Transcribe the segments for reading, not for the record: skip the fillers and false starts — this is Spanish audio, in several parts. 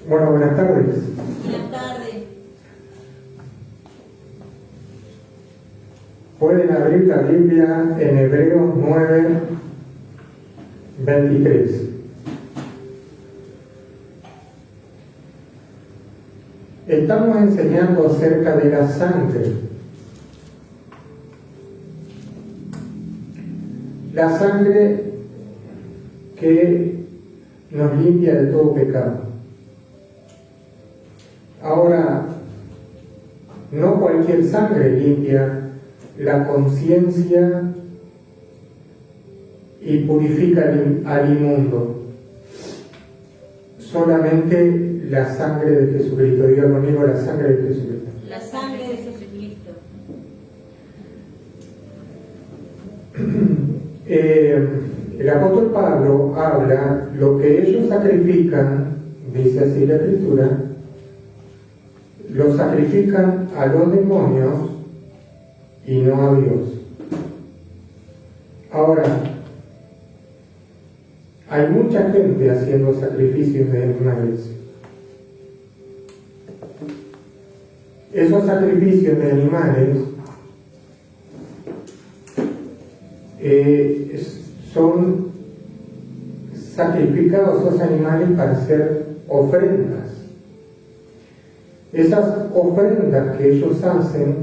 Bueno, buenas tardes. Buenas tardes. Pueden abrir la Biblia en Hebreos 9, 23. Estamos enseñando acerca de la sangre. La sangre que nos limpia de todo pecado. Ahora, no cualquier sangre limpia la conciencia y purifica al inmundo. Solamente la sangre de Jesucristo. Diga conmigo, la sangre de Jesucristo. La sangre de Jesucristo. El apóstol Pablo habla, lo que ellos sacrifican, dice así la Escritura, lo sacrifican a los demonios y no a Dios. Ahora, hay mucha gente haciendo sacrificios de animales. Esos sacrificios de animales son sacrificados esos animales para hacer ofrendas. Esas ofrendas que ellos hacen,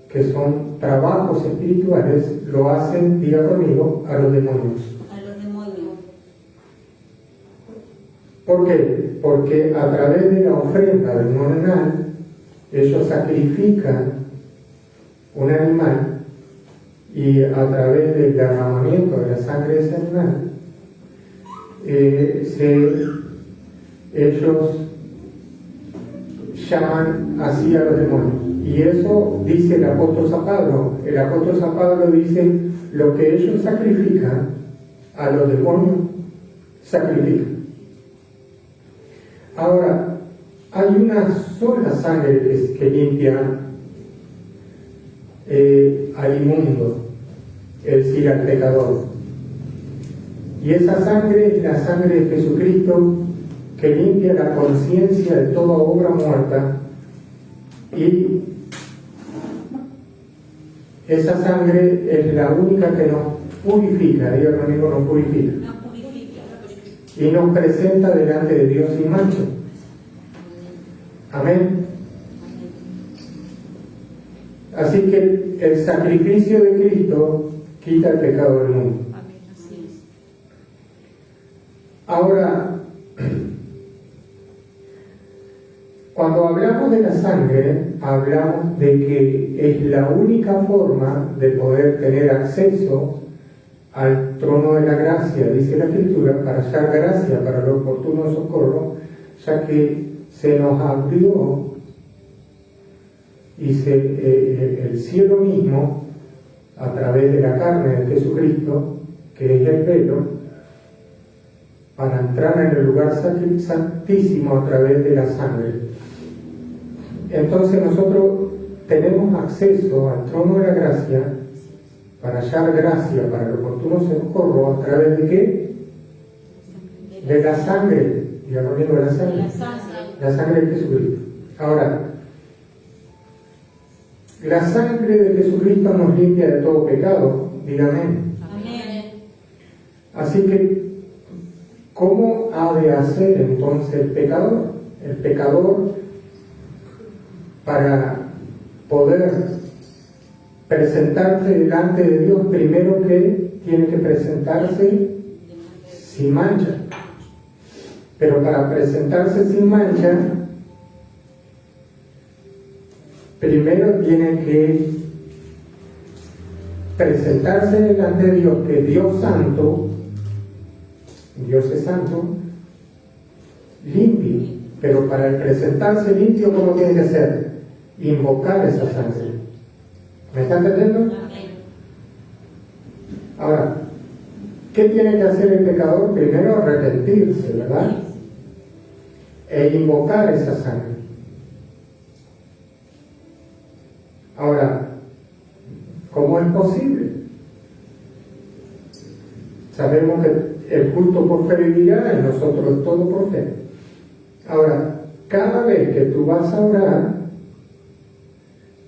que son trabajos espirituales, lo hacen, diga conmigo, a los demonios. A los demonios. ¿Por qué? Porque a través de la ofrenda demoninal, ellos sacrifican un animal y a través del derramamiento de la sangre de ese animal, ellos llaman así a los demonios. Y eso dice el apóstol San Pablo. El apóstol San Pablo dice, lo que ellos sacrifican, a los demonios sacrifican. Ahora, hay una sola sangre que limpia al inmundo, es decir, al pecador. Y esa sangre es la sangre de Jesucristo, que limpia la conciencia de toda obra muerta, y esa sangre es la única que nos purifica, diga conmigo, nos purifica. Nos purifica. Y nos presenta delante de Dios sin mancha. Amén. Así que el sacrificio de Cristo quita el pecado del mundo. Amén. Así es. Ahora, cuando hablamos de la sangre, hablamos de que es la única forma de poder tener acceso al trono de la gracia, dice la Escritura, para hallar gracia para el oportuno socorro, ya que se nos abrió y el cielo mismo, a través de la carne de Jesucristo, que es el velo, para entrar en el lugar santísimo a través de la sangre. Entonces nosotros tenemos acceso al trono de la gracia para hallar gracia para el oportuno socorro a través de ¿qué? De la sangre, y hablando de la sangre, la sangre de Jesucristo. Ahora, la sangre de Jesucristo nos limpia de todo pecado, dígame. Amén. Así que, ¿cómo ha de hacer entonces el pecador? El pecador, para poder presentarse delante de Dios, primero que tiene que presentarse sin mancha. Pero para presentarse sin mancha, primero tiene que presentarse delante de Dios, que es Dios santo, Dios es santo, limpio. Pero para el presentarse limpio, ¿cómo tiene que ser? Invocar esa sangre. ¿Me está entendiendo? Amén. Ahora, ¿qué tiene que hacer el pecador? Primero arrepentirse, ¿verdad? E invocar esa sangre. Ahora, ¿cómo es posible? Sabemos que el justo por fe vivirá y nosotros todo por fe. Ahora, cada vez que tú vas a orar,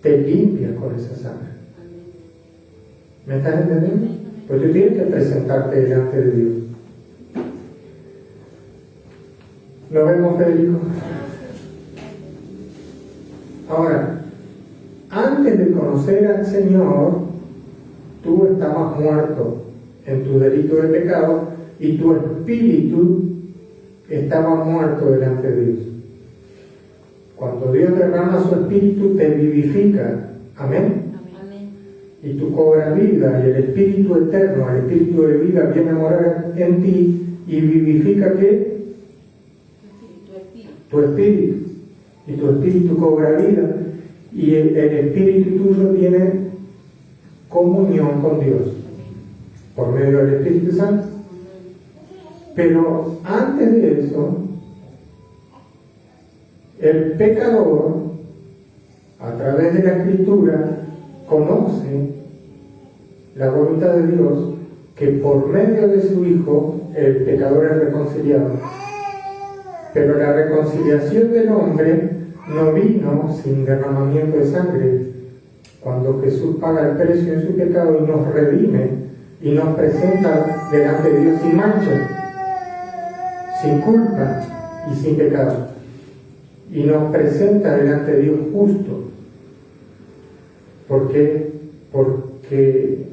te limpias con esa sangre. ¿Me estás entendiendo? Pues tú tienes que presentarte delante de Dios. ¿Lo vemos, Federico? Ahora, antes de conocer al Señor, tú estabas muerto en tu delito de pecado y tu espíritu estaba muerto delante de Dios. Cuando Dios derrama su espíritu, te vivifica. Amén. Amén. Y tú cobras vida, y el espíritu eterno, el espíritu de vida, viene a morar en ti y vivifica ¿qué? Tu espíritu. Y tu espíritu cobra vida, y el espíritu tuyo tiene comunión con Dios por medio del Espíritu Santo. Pero antes de eso, el pecador, a través de la Escritura, conoce la voluntad de Dios, que por medio de su Hijo el pecador es reconciliado. Pero la reconciliación del hombre no vino sin derramamiento de sangre. Cuando Jesús paga el precio en su pecado y nos redime y nos presenta delante de Dios sin mancha, sin culpa y sin pecado, y nos presenta delante de Dios justo. ¿Por qué? Porque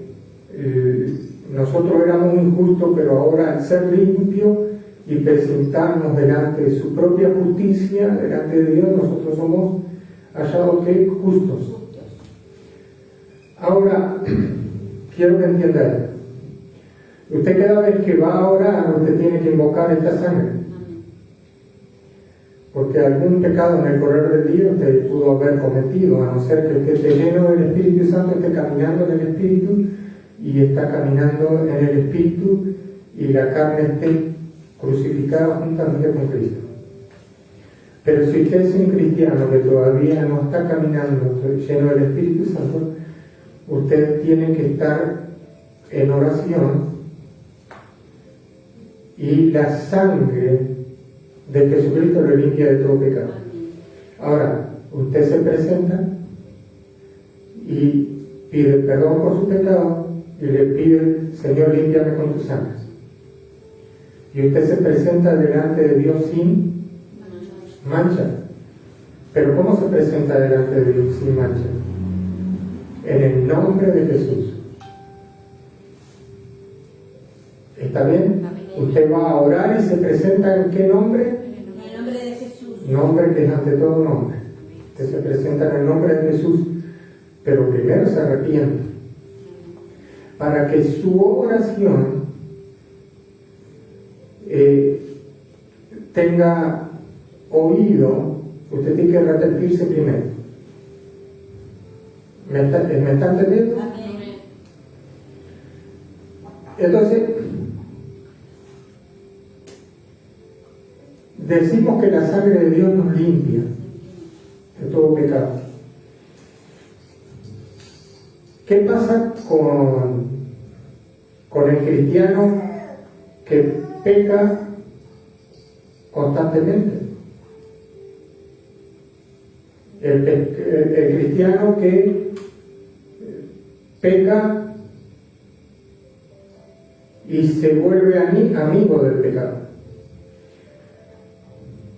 nosotros éramos injustos, pero ahora al ser limpio y presentarnos delante de su propia justicia, delante de Dios, nosotros somos hallados que justos. Ahora, quiero que entienda esto. Usted cada vez que va a orar, usted tiene que invocar esta sangre. Porque algún pecado en el correr del día usted pudo haber cometido, a no ser que usted esté lleno del Espíritu Santo, esté caminando en el Espíritu, y está caminando en el Espíritu, y la carne esté crucificada juntamente con Cristo. Pero si usted es un cristiano que todavía no está caminando lleno del Espíritu Santo, usted tiene que estar en oración, y la sangre de Jesucristo le limpia de todo pecado. Ahora, usted se presenta y pide perdón por su pecado y le pide: Señor, límpiame con tu sangre. Y usted se presenta delante de Dios sin mancha. Pero ¿cómo se presenta delante de Dios sin mancha? En el nombre de Jesús. ¿Está bien? Usted va a orar y se presenta ¿en qué nombre? En el nombre de Jesús. Nombre que es ante todo nombre. Usted se presenta en el nombre de Jesús, pero primero se arrepiente. Para que su oración tenga oído, usted tiene que arrepentirse primero. ¿Me está entendiendo? Amén. Entonces, decimos que la sangre de Dios nos limpia de todo pecado. ¿Qué pasa con el cristiano que peca constantemente? El cristiano que peca y se vuelve amigo del pecado,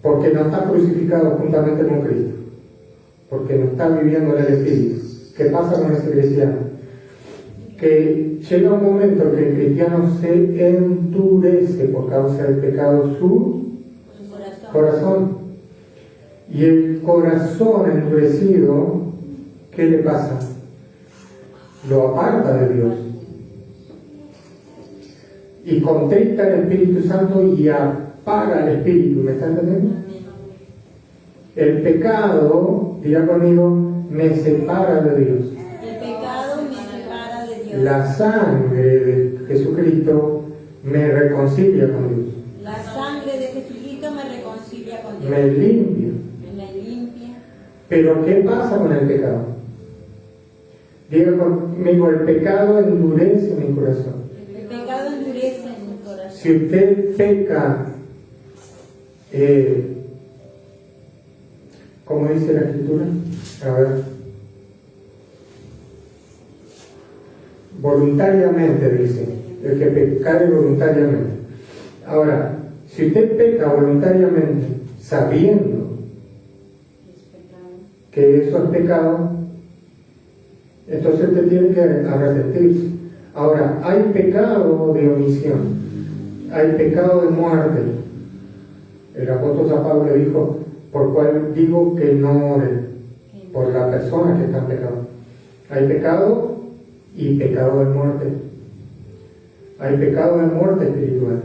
porque no está crucificado juntamente con Cristo, porque no está viviendo en el Espíritu. ¿Qué pasa con ese cristiano? Que llega un momento que el cristiano se endurece por causa del pecado su corazón. Y el corazón endurecido, ¿qué le pasa? Lo aparta de Dios. Y contrista el Espíritu Santo y apaga el Espíritu. ¿Me está entendiendo? El pecado, diga conmigo, me separa de Dios. El pecado me separa de Dios. La sangre de Jesucristo me reconcilia con Dios. La sangre de Jesucristo me reconcilia con Dios. Me limpia. Me limpia. Pero ¿qué pasa con el pecado? Diga conmigo, el pecado endurece mi corazón. El pecado endurece mi corazón. Si usted peca ¿Cómo dice la Escritura? A ver. Voluntariamente dice, el que pecare voluntariamente. Ahora, si usted peca voluntariamente, sabiendo que eso es pecado, entonces usted tiene que arrepentirse. Ahora, hay pecado de omisión, hay pecado de muerte. El apóstol San Pablo le dijo, por cual digo que no ore por la persona que está en pecado. Hay pecado y pecado de muerte. Hay pecado de muerte espiritual.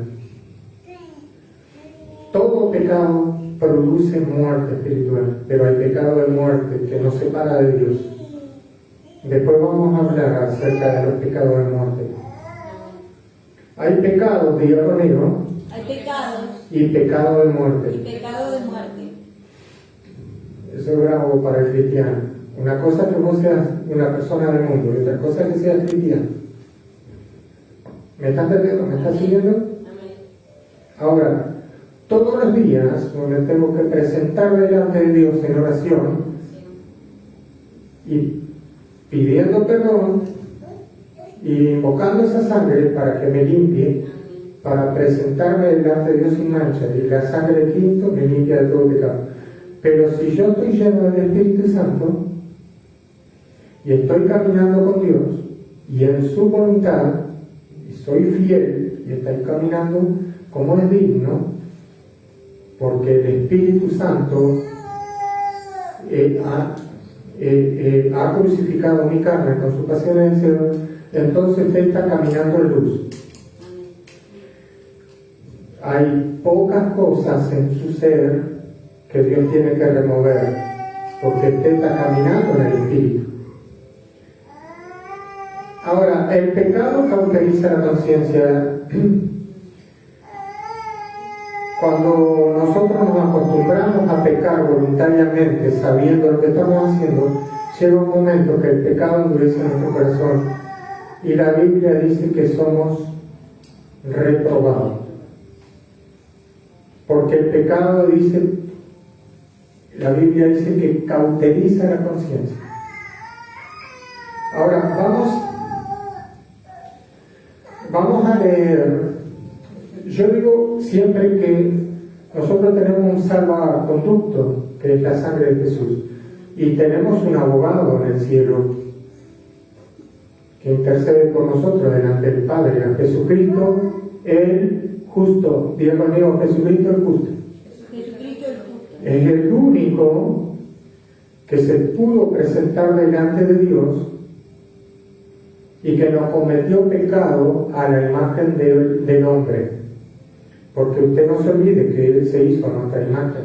Todo pecado produce muerte espiritual, pero hay pecado de muerte que nos separa de Dios. Después vamos a hablar acerca de los pecados de muerte. Hay pecados, diga conmigo, Hay pecados y pecado de y muerte. pecado de muerte. Eso es bravo para el cristiano. Una cosa es que vos seas una persona del mundo y otra cosa es que seas cristiano. ¿Me estás entendiendo? ¿Me estás siguiendo? Amén. Ahora, todos los días me tengo que presentar delante de Dios en oración y pidiendo perdón y invocando esa sangre para que me limpie, para presentarme delante de Dios sin mancha, y la sangre de Cristo me limpia de todo pecado. Pero si yo estoy lleno del Espíritu Santo y estoy caminando con Dios y en su voluntad, y soy fiel y estoy caminando como es digno, porque el Espíritu Santo ha crucificado mi carne con su pasión y deseo, entonces usted está caminando en luz. Hay pocas cosas en su ser que Dios tiene que remover, porque usted está caminando en el Espíritu. Ahora, el pecado cauteriza la conciencia. Cuando nosotros nos acostumbramos a pecar voluntariamente, sabiendo lo que estamos haciendo, llega un momento que el pecado endurece nuestro corazón y la Biblia dice que somos reprobados. Porque el pecado dice, la Biblia dice que cauteriza la conciencia. Ahora, vamos a leer. Yo digo siempre que nosotros tenemos un salvaconducto, que es la sangre de Jesús, y tenemos un abogado en el cielo que intercede por nosotros delante del Padre, a Jesucristo el justo. Diga conmigo, Jesucristo el justo. Jesucristo el justo. Es el único que se pudo presentar delante de Dios y que no cometió pecado a la imagen del hombre. Porque usted no se olvide que Él se hizo a nuestra imagen.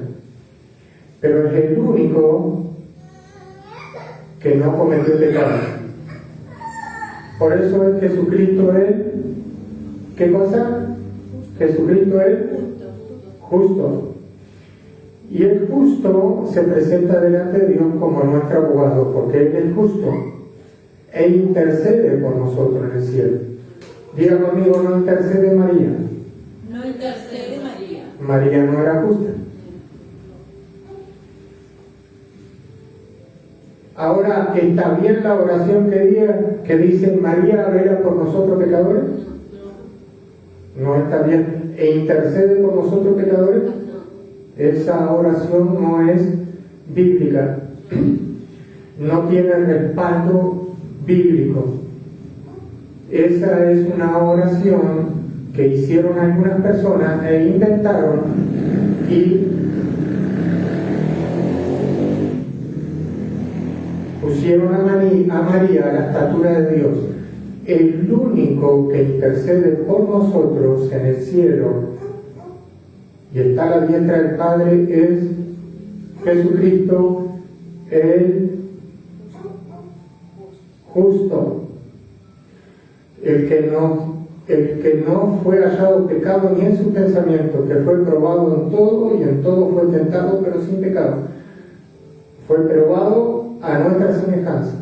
Pero es el único que no cometió pecado. Por eso es Jesucristo Él. ¿Qué cosa? Jesucristo Él justo. Y el justo se presenta delante de Dios como nuestro abogado, porque Él es justo e intercede por nosotros en el cielo. Diga conmigo, no intercede María. No intercede María. María no era justa. Ahora, ¿está bien la oración que dice María vela por nosotros pecadores? No está bien. ¿E intercede por nosotros pecadores? Esa oración no es bíblica. No tiene respaldo bíblico. Esa es una oración que hicieron algunas personas e inventaron y pusieron a María a la estatura de Dios. El único que intercede por nosotros en el cielo y está a la diestra del Padre es Jesucristo el justo, el que no fue hallado pecado ni en su pensamiento, que fue probado en todo y en todo fue tentado pero sin pecado. Fue probado a nuestra semejanza,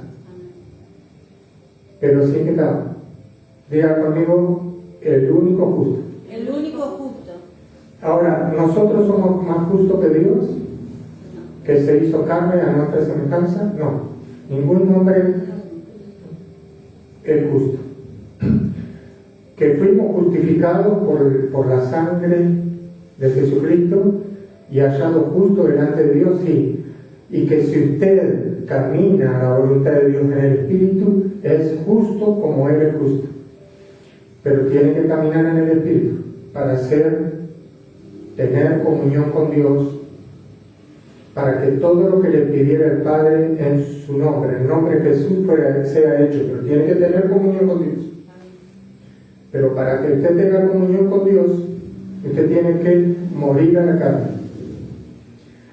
pero sin pecado. Diga conmigo, el único justo. El único justo. Ahora, ¿nosotros somos más justos que Dios? que se hizo carne a nuestra semejanza, no, ningún hombre es justo. Que fuimos justificados por la sangre de Jesucristo y hallados justos delante de Dios, sí. Y que si usted camina a la voluntad de Dios en el Espíritu, es justo como Él es justo. Pero tiene que caminar en el Espíritu para tener comunión con Dios, para que todo lo que le pidiera el Padre en su nombre, en nombre de Jesús, sea hecho. Pero tiene que tener comunión con Dios. Pero para que usted tenga comunión con Dios, usted tiene que morir a la carne.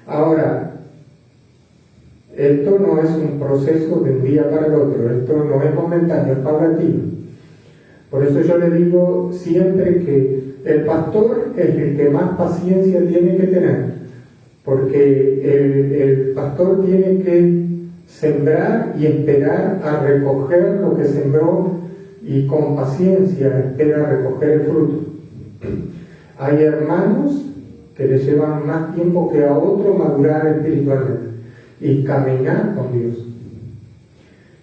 Ahora, esto no es un proceso de un día para el otro, esto no es momentáneo, es paulatino. Por eso yo le digo siempre que el pastor es el que más paciencia tiene que tener, porque el pastor tiene que sembrar y esperar a recoger lo que sembró, y con paciencia espera recoger el fruto. Hay hermanos que le llevan más tiempo que a otros madurar espiritualmente y caminar con Dios.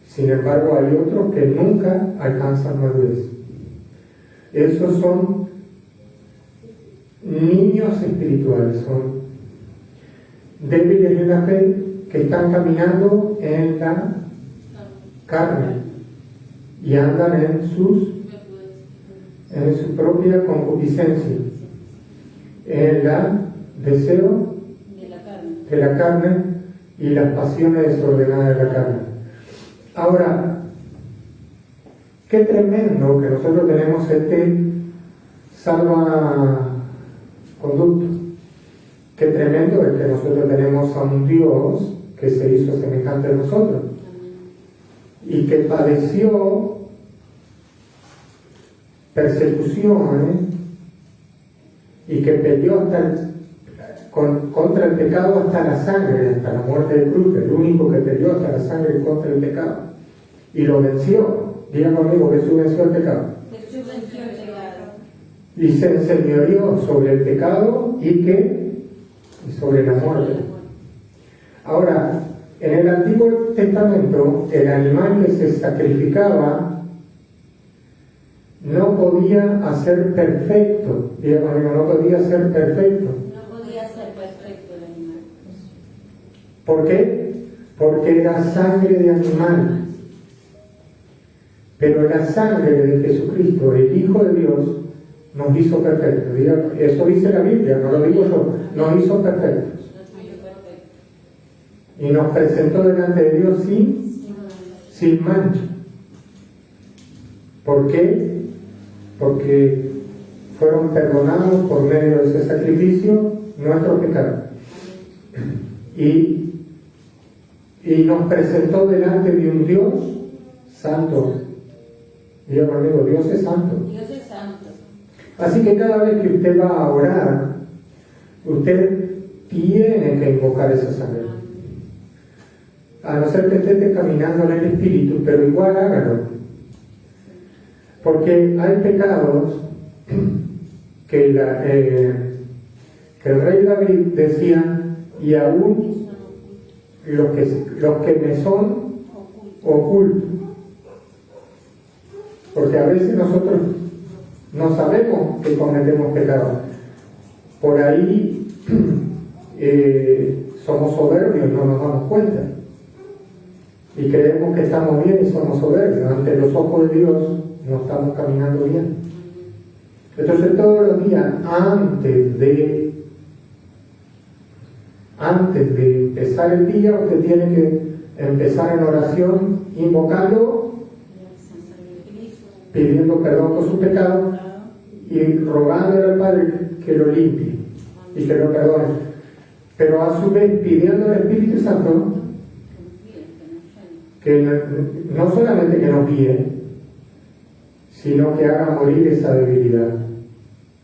Sin embargo, hay otros que nunca alcanzan madurez. Esos son niños espirituales, son débiles en la fe, que están caminando en la carne y andan en su propia concupiscencia, en el deseo de la carne y las pasiones desordenadas de la carne. Ahora, qué tremendo que nosotros tenemos este salvaconducto. Qué tremendo es que nosotros tenemos a un Dios que se hizo semejante a nosotros y que padeció persecuciones y que peleó contra el pecado hasta la sangre, hasta la muerte de cruz, el único que peleó hasta la sangre contra el pecado y lo venció. Diga conmigo, Jesús venció el pecado. Jesús venció el pecado. Y se enseñoreó sobre el pecado y sobre la muerte. Ahora, en el Antiguo Testamento, el animal que se sacrificaba no podía hacer perfecto. Diga conmigo, no podía ser perfecto. No podía ser perfecto el animal. ¿Por qué? Porque era sangre de animal. Pero la sangre de Jesucristo, el Hijo de Dios, nos hizo perfectos. Eso dice la Biblia, no lo digo yo. Nos hizo perfectos. Y nos presentó delante de Dios sin mancha. ¿Por qué? Porque fueron perdonados por medio de ese sacrificio nuestros pecados. Y nos presentó delante de un Dios santo. Diga conmigo, Dios es santo. Dios es santo. Así que cada vez que usted va a orar, usted tiene que invocar esa sangre. A no ser que usted esté caminando en el Espíritu, pero igual hágalo. Porque hay pecados que el rey David decía, y aún los que me son ocultos. Porque a veces nosotros no sabemos que cometemos pecados. Por ahí somos soberbios, no nos damos cuenta. Y creemos que estamos bien y somos soberbios. Ante los ojos de Dios no estamos caminando bien. Entonces todos los días, antes de empezar el día, usted tiene que empezar en oración, invocando, pidiendo perdón por su pecado y rogándole al Padre que lo limpie y que lo perdone. Pero a su vez pidiendo al Espíritu Santo que no solamente que nos guíe, sino que haga morir esa debilidad,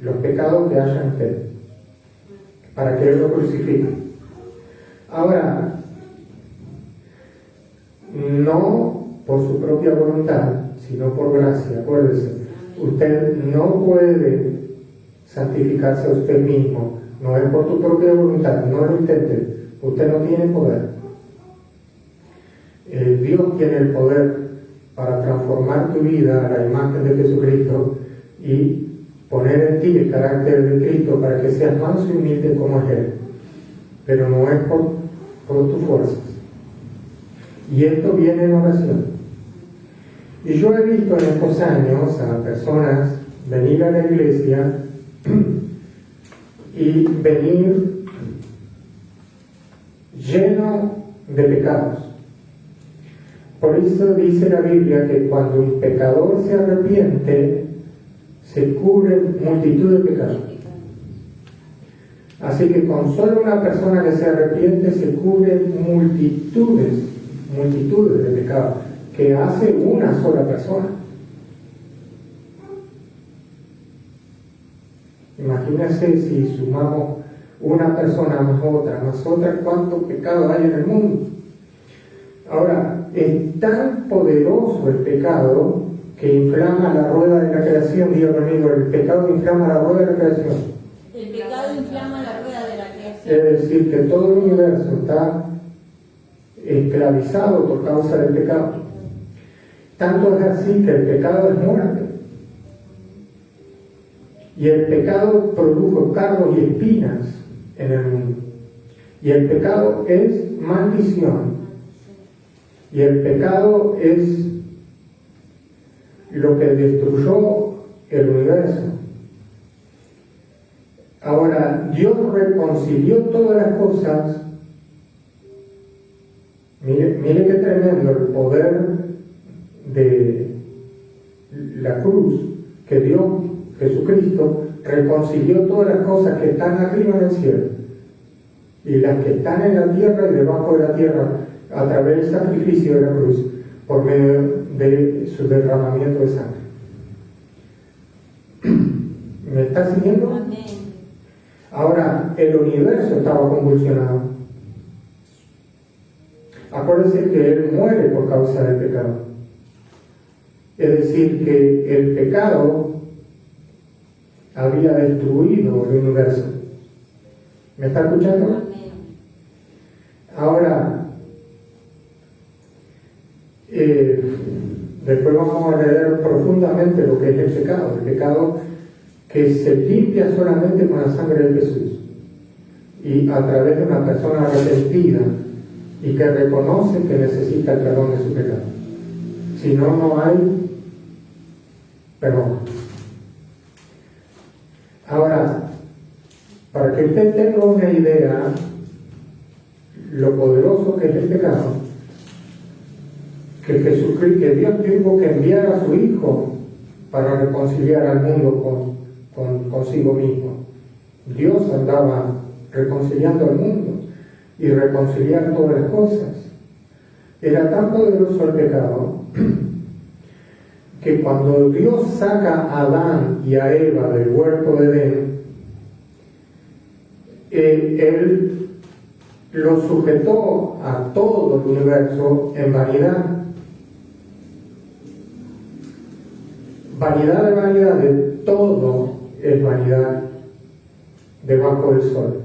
los pecados que haya en usted, para que Él lo crucifique. Ahora, no por su propia voluntad, sino por gracia. Acuérdese, usted no puede santificarse a usted mismo, no es por tu propia voluntad, no lo intente, Usted no tiene poder. Dios tiene el poder para transformar tu vida a la imagen de Jesucristo y poner en ti el carácter de Cristo para que seas manso y humilde como es Él. Pero no es por tus fuerzas. Y esto viene en oración. Y yo he visto en estos años a personas venir a la iglesia y venir lleno de pecados. Por eso dice la Biblia que cuando un pecador se arrepiente, se cubren multitud de pecados. Así que con solo una persona que se arrepiente se cubren multitudes de pecados que hace una sola persona. Imagínense si sumamos una persona más otra, cuántos pecados hay en el mundo. Ahora, es tan poderoso el pecado que inflama la rueda de la creación. Diga conmigo, el pecado inflama la rueda de la creación. El pecado inflama la rueda de la creación. Es decir, que todo el universo está esclavizado por causa del pecado. Tanto es así que el pecado es muerte. Y el pecado produjo cardos y espinas en el mundo. Y el pecado es maldición. Y el pecado es lo que destruyó el universo. Ahora, Dios reconcilió todas las cosas. Mire qué tremendo el poder de la cruz, que Dios, Jesucristo, reconcilió todas las cosas que están arriba en el cielo y las que están en la tierra y debajo de la tierra a través del sacrificio de la cruz por medio de su derramamiento de sangre. ¿Me está siguiendo? Amén. Ahora, el universo estaba convulsionado. Acuérdense que Él muere por causa del pecado. Es decir, que el pecado había destruido el universo. ¿Me está escuchando? Amén. Ahora, después vamos a leer profundamente lo que es el pecado que se limpia solamente con la sangre de Jesús y a través de una persona arrepentida y que reconoce que necesita el perdón de su pecado. Si no, no hay perdón. Ahora, para que usted tenga una idea lo poderoso que es el pecado, que Dios tuvo que enviar a su Hijo para reconciliar al mundo consigo mismo. Dios andaba reconciliando al mundo y reconciliar todas las cosas. Era tan poderoso el pecado que cuando Dios saca a Adán y a Eva del huerto de Edén, Él lo sujetó a todo el universo en vanidad. Vanidad de vanidades, todo es vanidad debajo del sol.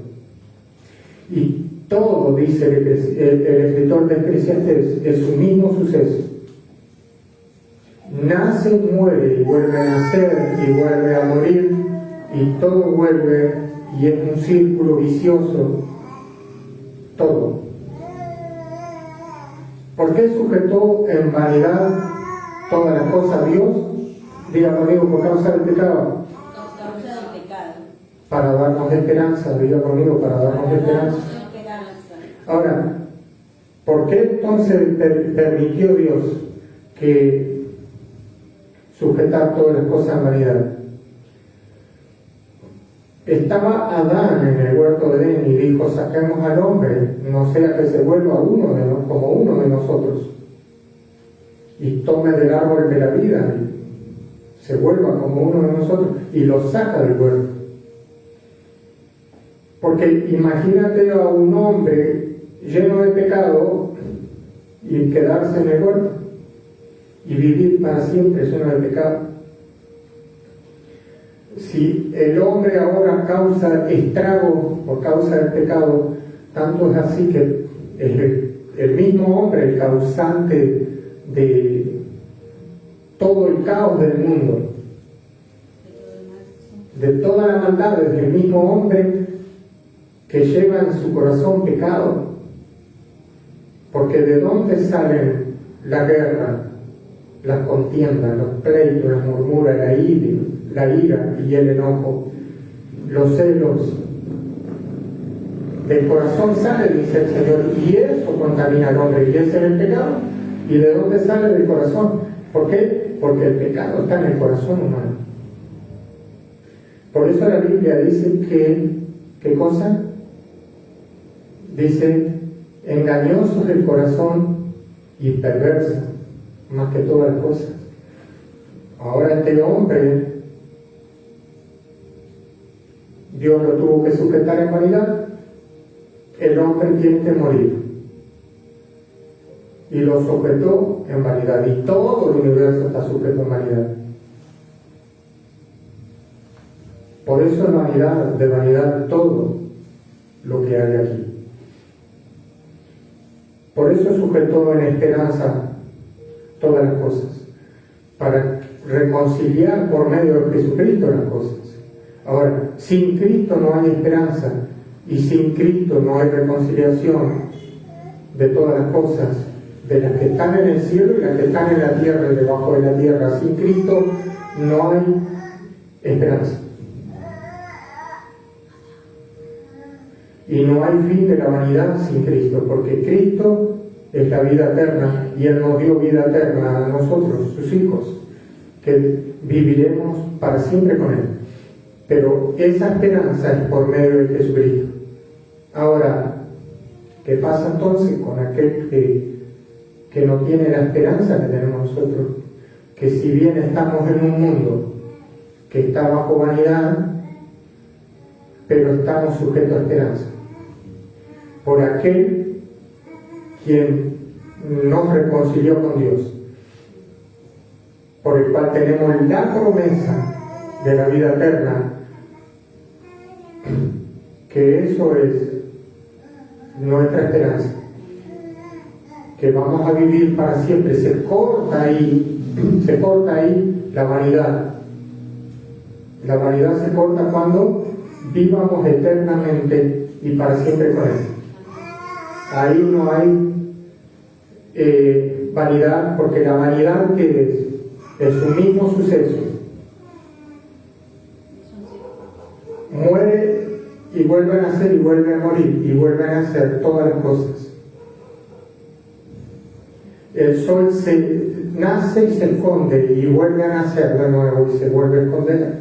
Y todo, dice el escritor de Eclesiastés, es un mismo suceso. Nace y muere, y vuelve a nacer, y vuelve a morir, y todo vuelve, y es un círculo vicioso, todo. ¿Por qué sujetó en vanidad todas las cosas a Dios? Diga conmigo, por causa del pecado. Por causa del pecado. Para darnos esperanza, diga conmigo, para darnos esperanza. Ahora, ¿por qué entonces permitió Dios que sujetar todas las cosas en vanidad? Estaba Adán en el huerto de Edén y dijo: saquemos al hombre, no sea que se vuelva como uno de nosotros y tome del árbol de la vida y se vuelva como uno de nosotros, y lo saca del huerto. Porque imagínate a un hombre lleno de pecado y quedarse en el huerto y vivir para siempre lleno de pecado. Si el hombre ahora causa estrago por causa del pecado, Tanto es así que el mismo hombre, el causante de todo el caos del mundo, de toda la maldad, es el mismo hombre que lleva en su corazón pecado. Porque ¿de dónde salen la guerra, las contiendas, los pleitos, las murmuras, la ira y el enojo, los celos? Del corazón sale, dice el Señor, y eso contamina al hombre, y ese es el pecado. ¿Y de dónde sale? Del corazón. ¿Por qué? Porque el pecado está en el corazón humano. Por eso la Biblia dice que, ¿qué cosa? Dice, engañoso es el corazón y perverso, más que todas las cosas. Ahora este hombre, Dios lo tuvo que sujetar en vanidad. El hombre tiene que morir. Y lo sujetó en vanidad. Y todo el universo está sujeto en vanidad. Por eso es vanidad, de vanidad todo lo que hay aquí. Por eso sujetó en esperanza todas las cosas. Para reconciliar por medio de Jesucristo las cosas. Ahora, sin Cristo no hay esperanza. Y sin Cristo no hay reconciliación de todas las cosas, de las que están en el cielo y las que están en la tierra y debajo de la tierra. Sin Cristo no hay esperanza. Y no hay fin de la vanidad sin Cristo, porque Cristo es la vida eterna y Él nos dio vida eterna a nosotros, sus hijos, que viviremos para siempre con Él. Pero esa esperanza es por medio de Jesucristo. Ahora, ¿qué pasa entonces con aquel que no tiene la esperanza que tenemos nosotros? Que si bien estamos en un mundo que está bajo vanidad, pero estamos sujetos a esperanza. Por aquel quien nos reconcilió con Dios, por el cual tenemos la promesa de la vida eterna, que eso es nuestra esperanza, que vamos a vivir para siempre. Se corta ahí la vanidad. La vanidad se corta cuando vivamos eternamente y para siempre con Él. Ahí no hay vanidad, porque la vanidad que es un mismo suceso. Muere y vuelve a nacer y vuelve a morir y vuelve a nacer todas las cosas. El sol nace y se esconde y vuelve a nacer de nuevo y se vuelve a esconder.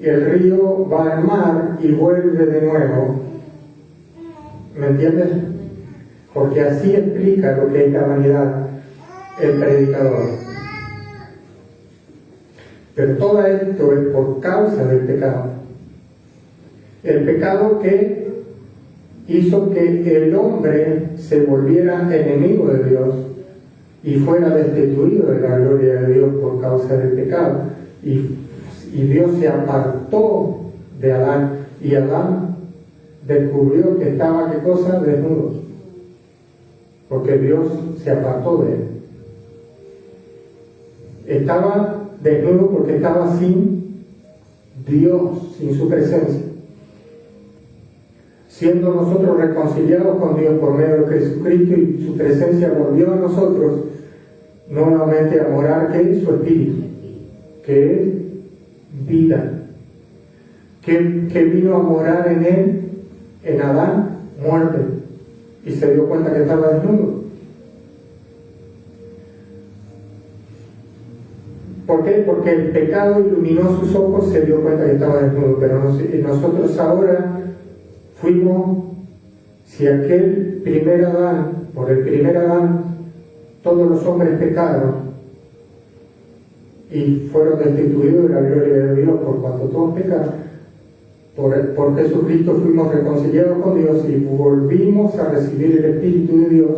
El río va al mar y vuelve de nuevo. ¿Me entiendes? Porque así explica lo que es la vanidad el predicador. Pero todo esto es por causa del pecado. El pecado que hizo que el hombre se volviera enemigo de Dios y fuera destituido de la gloria de Dios por causa del pecado. Y Dios se apartó de Adán, y Adán descubrió que estaba, ¿qué cosa? Desnudo. Porque Dios se apartó de él. Estaba desnudo porque estaba sin Dios, sin su presencia. Siendo nosotros reconciliados con Dios por medio de Jesucristo y su presencia volvió a nosotros nuevamente a morar, que es su espíritu, que es vida, que vino a morar en él, en Adán, muerte, y se dio cuenta que estaba desnudo. ¿Por qué? Porque el pecado iluminó sus ojos, se dio cuenta que estaba desnudo, pero nosotros ahora fuimos, si aquel primer Adán, por el primer Adán, todos los hombres pecaron y fueron destituidos de la gloria de Dios por cuanto todos pecaron, por Jesucristo fuimos reconciliados con Dios y volvimos a recibir el Espíritu de Dios,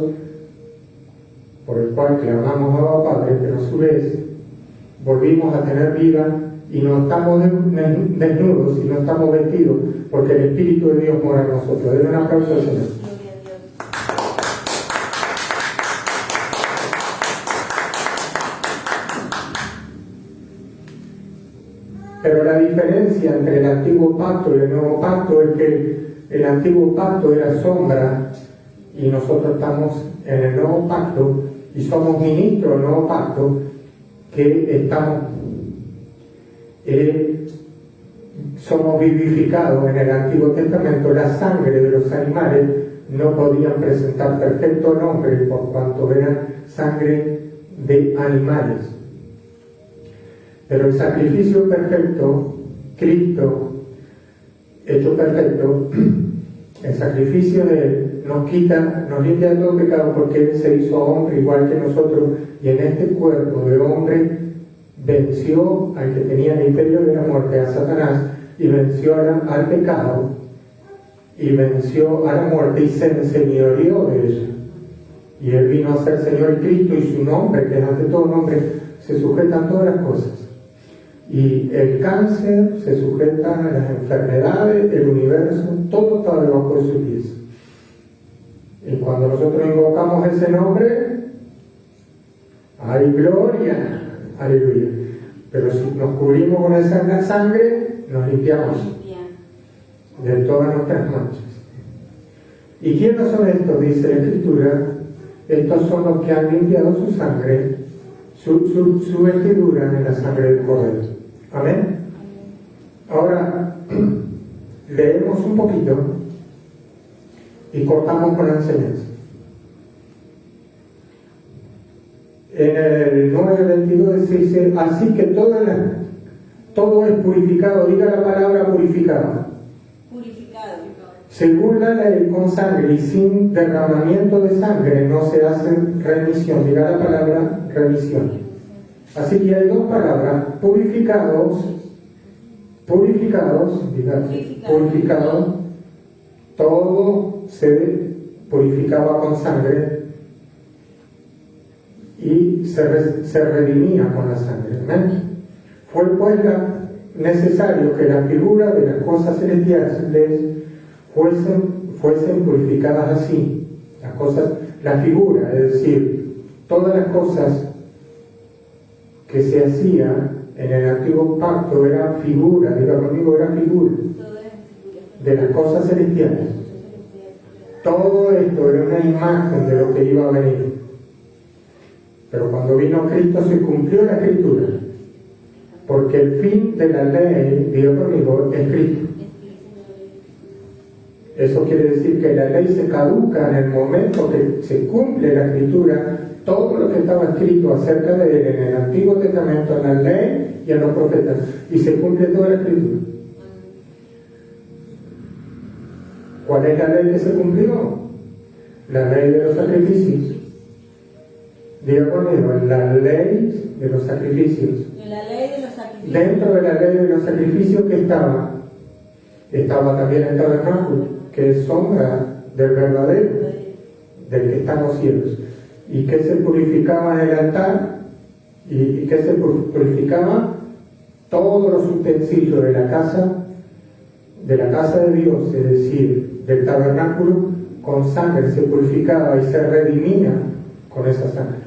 por el cual clamamos a Padre, pero a su vez volvimos a tener vida y no estamos desnudos y no estamos vestidos, porque el Espíritu de Dios mora en nosotros. Den un aplauso al Señor. diferencia entre el antiguo pacto y el nuevo pacto es que el antiguo pacto era sombra y nosotros estamos en el nuevo pacto y somos ministros del nuevo pacto que somos vivificados. En el Antiguo Testamento la sangre de los animales no podían presentar perfecto nombre por cuanto era sangre de animales. Pero el sacrificio perfecto, Cristo, hecho perfecto, el sacrificio de Él nos limpia de todo pecado porque Él se hizo hombre igual que nosotros y en este cuerpo de hombre venció al que tenía el imperio de la muerte, a Satanás, y venció al pecado y venció a la muerte y se enseñoreó de ella. Y Él vino a ser Señor Cristo y su nombre, que es ante todo nombre, se sujetan todas las cosas. Y el cáncer se sujeta a las enfermedades, el universo, todo está debajo de sus pies. Y cuando nosotros invocamos ese nombre, hay gloria, aleluya. Pero si nos cubrimos con esa sangre, nos limpiamos de todas nuestras manchas. ¿Y quiénes son estos? Dice la Escritura, estos son los que han limpiado su sangre, su vestidura en la sangre del Cordero. Amén. Ahora leemos un poquito y cortamos con la enseñanza. En el 9:22 dice, así que todo es purificado, diga la palabra purificado. Purificado. Según la ley, con sangre y sin derramamiento de sangre no se hace remisión, diga la palabra remisión. Así que hay dos palabras, purificados, todo se purificaba con sangre y se redimía con la sangre. ¿Amén? Fue pues necesario que la figura de las cosas celestiales fuesen purificadas así. La figura, es decir, todas las cosas que se hacía en el antiguo pacto era figura, diga conmigo, era figura de las cosas celestiales. Todo esto era una imagen de lo que iba a venir. Pero cuando vino Cristo se cumplió la Escritura, porque el fin de la ley, diga conmigo, es Cristo. Eso quiere decir que la ley se caduca en el momento que se cumple la Escritura. Todo lo que estaba escrito acerca de Él en el Antiguo Testamento, en la ley y en los profetas, y se cumple toda la Escritura. ¿Cuál es la ley que se cumplió? La ley de los sacrificios. Diga conmigo, la ley de los sacrificios. La ley de los sacrificios. Dentro de la ley de los sacrificios que estaba también el tabernáculo, que es sombra del verdadero, del que está en los cielos. ¿Y qué se purificaba en el altar? ¿Y qué se purificaba? Todos los utensilios de la casa de Dios, es decir, del tabernáculo, con sangre se purificaba y se redimía con esa sangre.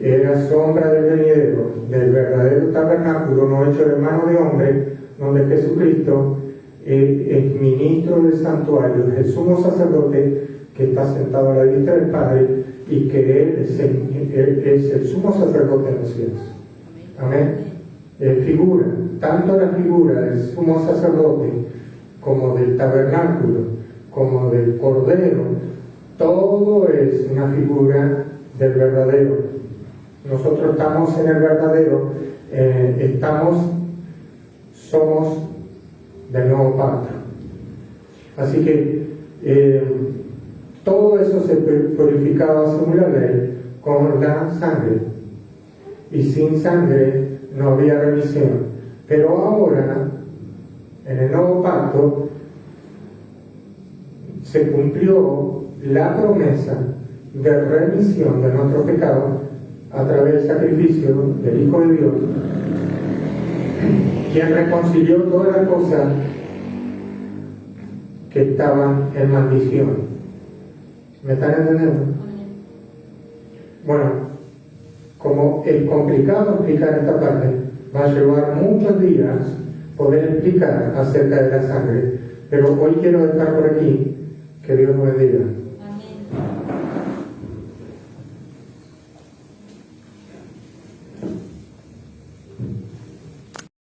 Era sombra del venidero, del verdadero tabernáculo, no hecho de mano de hombre, donde Jesucristo es ministro del santuario, es el sumo sacerdote que está sentado a la diestra del Padre y que Él es el sumo sacerdote de los cielos. Amén. Figura, tanto la figura del sumo sacerdote como del tabernáculo, como del Cordero, todo es una figura del verdadero. Nosotros estamos en el verdadero, somos del nuevo pacto. Así que todo eso se purificaba según la ley con la sangre, y sin sangre no había remisión. Pero ahora, en el nuevo pacto, se cumplió la promesa de remisión de nuestros pecados a través del sacrificio del Hijo de Dios, quien reconcilió todas las cosas que estaban en maldición. ¿Me están entendiendo? Bueno, como es complicado explicar esta parte, va a llevar muchos días, poder explicar acerca de la sangre, pero hoy quiero dejar por aquí. Que Dios nos bendiga.